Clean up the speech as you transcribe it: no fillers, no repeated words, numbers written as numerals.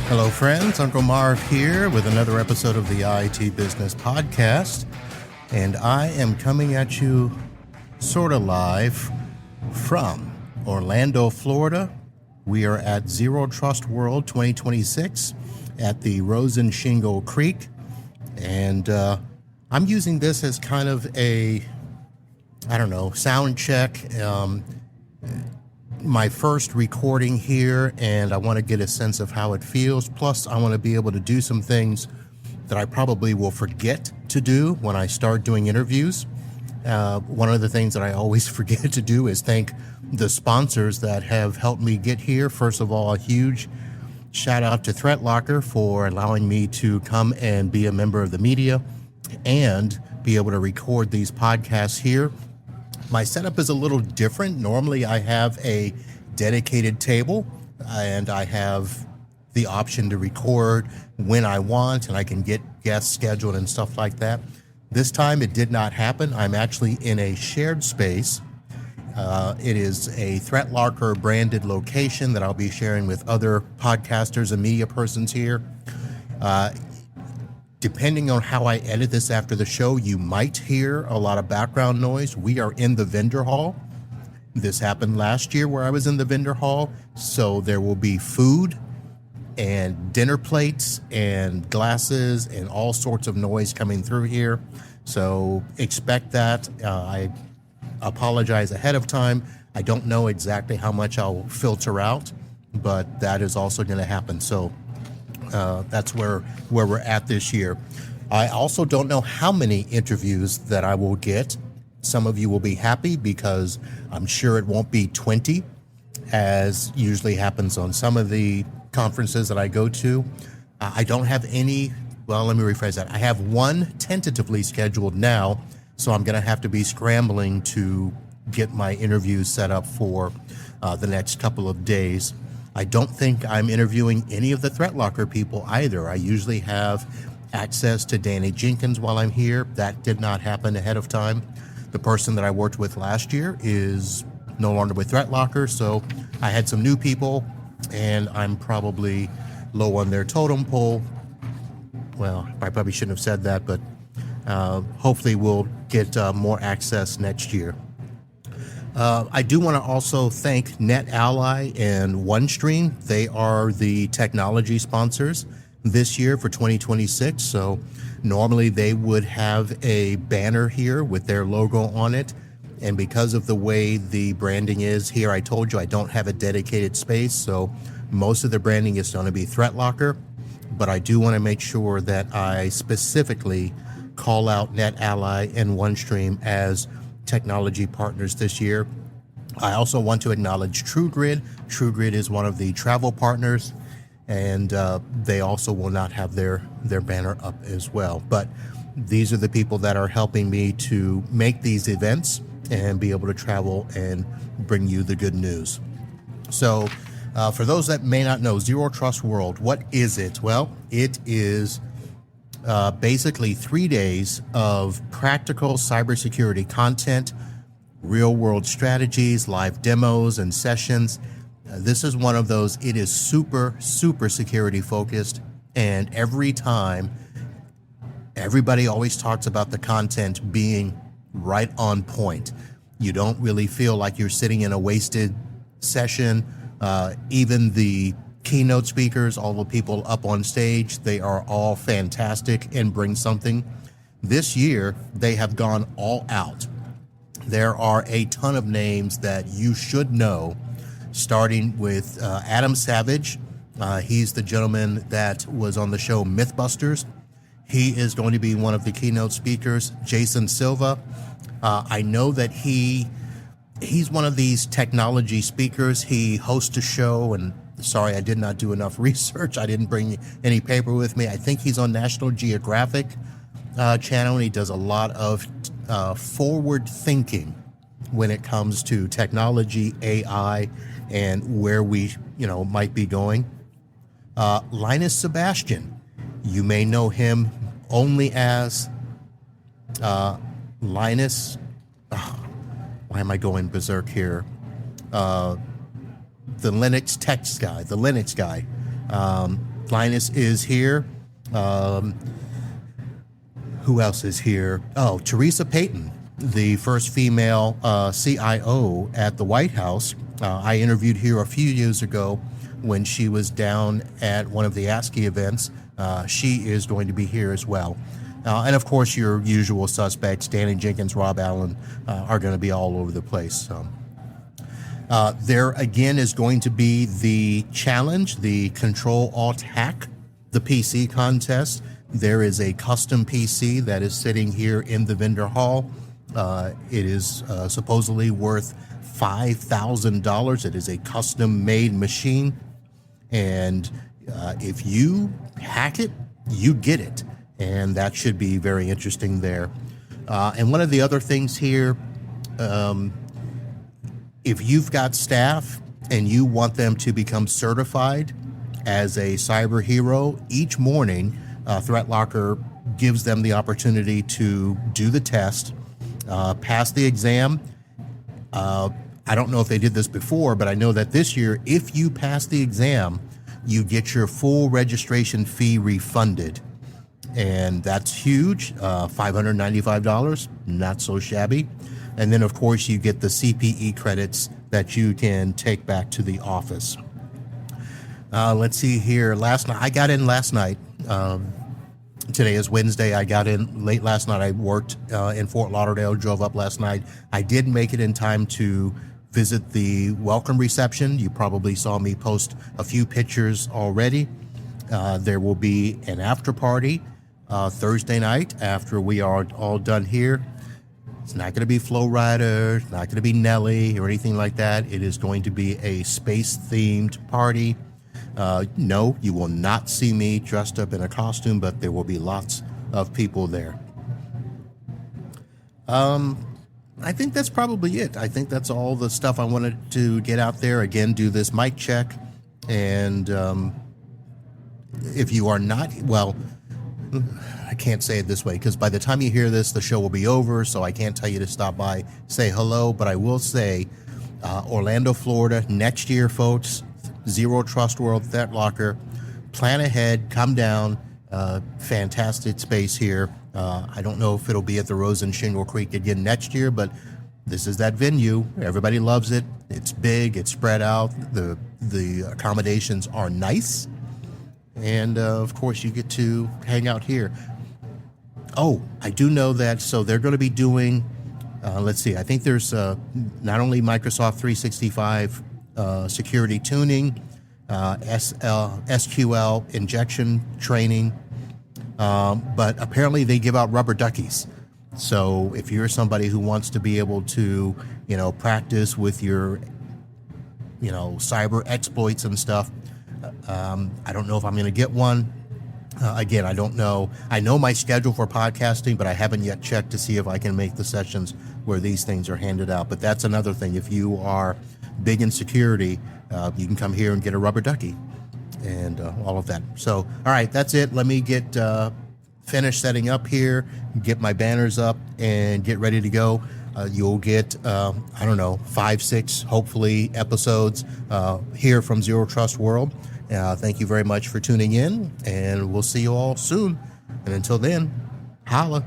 Hello, friends. Uncle Marv here with another episode of the IT Business Podcast. And I am coming at you sort of live from Orlando, Florida. We are at Zero Trust World 2026 at the Rosen Shingle Creek. And I'm using this as kind of a, sound check. My first recording here, and I want to get a sense of how it feels. Plus, I want to be able to do some things that I probably will forget to do when I start doing interviews. One of the things that I always forget to do is thank the sponsors that have helped me get here. First of all, a huge shout out to ThreatLocker for allowing me to come and be a member of the media and be able to record these podcasts here. My setup is a little different. Normally I have a dedicated table and I have the option to record when I want, and I can get guests scheduled and stuff like that. This time it did not happen. I'm actually in a shared space. It is a ThreatLocker branded location that I'll be sharing with other podcasters and media persons here. Depending on how I edit this after the show, you might hear a lot of background noise. We are in the vendor hall. This happened last year where I was in the vendor hall. So there will be food and dinner plates and glasses and all sorts of noise coming through here. So expect that. I apologize ahead of time. I don't know exactly how much I'll filter out, but that is also going to happen. So that's where we're at this year. I also don't know how many interviews that I will get. Some of you will be happy because I'm sure it won't be 20, as usually happens on some of the conferences that I go to. I don't have any, well, let me rephrase that. I have one tentatively scheduled now, so I'm going to have to be scrambling to get my interviews set up for the next couple of days. I don't think I'm interviewing any of the ThreatLocker people either. I usually have access to Danny Jenkins while I'm here. That did not happen ahead of time. The person that I worked with last year is no longer with ThreatLocker, so I had some new people, and I'm probably low on their totem pole. Well, I probably shouldn't have said that, but hopefully we'll get more access next year. I do want to also thank NetAlly and OneStream. They are the technology sponsors this year for 2026. So normally they would have a banner here with their logo on it. And because of the way the branding is here, I told you I don't have a dedicated space. So most of the branding is going to be ThreatLocker. But I do want to make sure that I specifically call out NetAlly and OneStream as technology partners this year. I also want to acknowledge TruGrid. TruGrid is one of the travel partners, and they also will not have their banner up as well. But these are the people that are helping me to make these events and be able to travel and bring you the good news. So for those that may not know, Zero Trust World, what is it? Well, it is basically 3 days of practical cybersecurity content, real-world strategies, live demos, and sessions. This is one of those, it is super, super security focused, and every time, everybody always talks about the content being right on point. You don't really feel like you're sitting in a wasted session. Even the keynote speakers, all the people up on stage, they are all fantastic and bring something. This year, they have gone all out. There are a ton of names that you should know, starting with Adam Savage. He's the gentleman that was on the show Mythbusters. He is going to be one of the keynote speakers. Jason Silva. I know that he's one of these technology speakers. He hosts a show, and sorry, I did not do enough research. I didn't bring any paper with me. I think he's on National Geographic channel, and he does a lot of forward thinking when it comes to technology, AI, and where we, might be going. Linus Sebastian, you may know him only as Linus. Why am I going berserk here? The Linux guy. Linus is here. Who else is here? Oh, Teresa Payton, the first female CIO at the White House. I interviewed her a few years ago when she was down at one of the ASCII events. She is going to be here as well. And of course, your usual suspects, Danny Jenkins, Rob Allen, are going to be all over the place. So. There again is going to be the challenge, the Control-Alt-Hack, the PC contest. There is a custom PC that is sitting here in the vendor hall. It is supposedly worth $5,000. It is a custom-made machine. And if you hack it, you get it. And that should be very interesting there. And one of the other things here, if you've got staff and you want them to become certified as a cyber hero, each morning, ThreatLocker gives them the opportunity to do the test, pass the exam. I don't know if they did this before, but I know that this year, if you pass the exam, you get your full registration fee refunded. And that's huge, $595, not so shabby. And then, of course, you get the CPE credits that you can take back to the office. Let's see here. Last night, I got in last night. Today is Wednesday. I got in late last night. I worked in Fort Lauderdale, drove up last night. I did make it in time to visit the welcome reception. You probably saw me post a few pictures already. There will be an after party Thursday night after we are all done here. It's not going to be Flow Rider, it's not going to be Nelly or anything like that. It is going to be a space-themed party. No, you will not see me dressed up in a costume, but there will be lots of people there. I think that's probably it. I think that's all the stuff I wanted to get out there. Again, do this mic check. And if you are not, well, I can't say it this way because by the time you hear this, the show will be over. So I can't tell you to stop by, say hello. But I will say Orlando, Florida, next year, folks. Zero Trust World, ThreatLocker. Plan ahead, come down. Fantastic space here. I don't know if it'll be at the Rose and Shingle Creek again next year, but this is that venue. Everybody loves it. It's big. It's spread out. The accommodations are nice. And, of course, you get to hang out here. Oh, I do know that. So they're going to be doing, let's see, I think there's not only Microsoft 365 security tuning, SQL injection training, but apparently they give out rubber duckies. So if you're somebody who wants to be able to, practice with your, cyber exploits and stuff, I don't know if I'm going to get one. Again, I don't know. I know my schedule for podcasting, but I haven't yet checked to see if I can make the sessions where these things are handed out. But that's another thing. If you are big in security, you can come here and get a rubber ducky and all of that. So, all right, that's it. Let me get finished setting up here, get my banners up, and get ready to go. You'll get, 5, 6, hopefully, episodes here from Zero Trust World. Thank you very much for tuning in, and we'll see you all soon. And until then, holla.